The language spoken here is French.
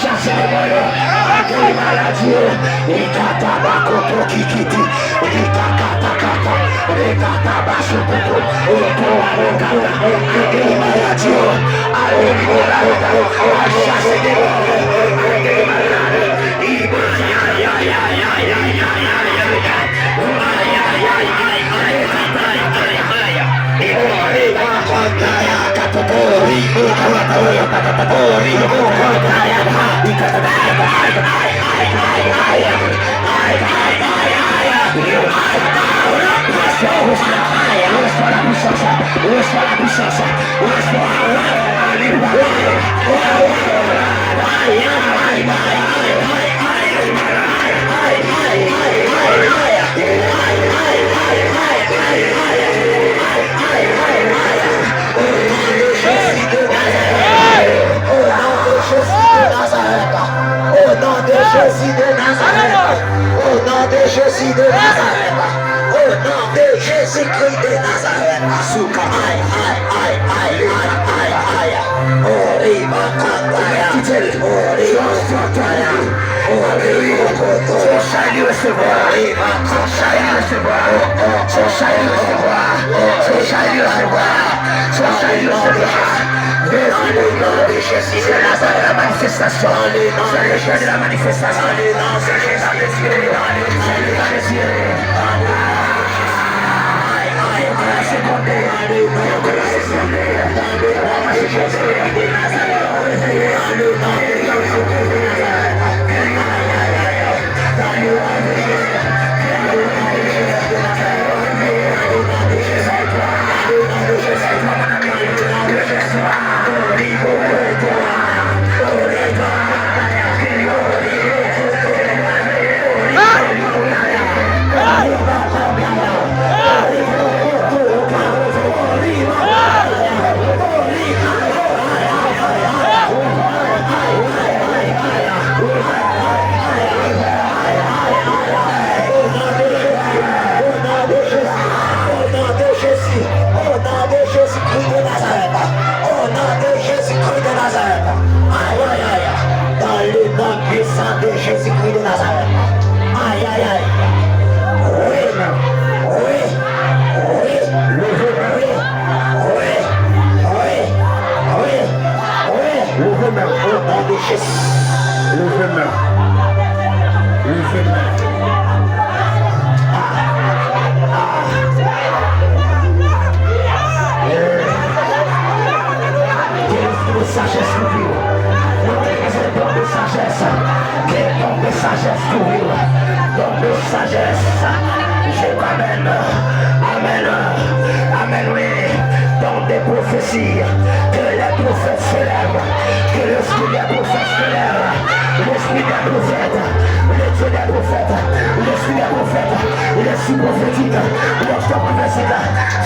Chasser les moyens, accueillir maladie, et katabako kikiti, et kakatakata, et katabashukuku, et koakata, accueillir maladie, allez, chasser les moyens, accueillir maladie, Jésus de Nazareth, au nom de Jésus de Nazareth, au nom de Jésus-Christ de Nazareth, Asuka, aïe, aïe, aïe, aïe, aïe, aïe, Oriba Kataya, Oriba Kataya, Oriba Kataya, so shall you recevoir, so shall you recevoir, so shall you recevoir, so shall you recevoir, so shall you recevoir. Dans le nom de Jésus de Nazareth, la manifestation, c'est le jour de la manifestation, c'est Jésus, c'est Jésus, Jésus-Christ de Nazareth. Aïe, aïe, aïe. Oui, oui, oui, oui. Levez-moi au nom de Jésus. Levez-moi. Levez-moi. Sagesse pour vivre. Don de sagesse. Don de sagesse pour vivre. Don de sagesse. Je t'amène. Amen. Amen, oui. Don des prophéties. Que les prophètes se lèvent. Que l'esprit des prophètes se lève. L'esprit des prophètes. Le Dieu des prophètes. L'esprit des prophètes. L'esprit prophétique. L'esprit prophétique.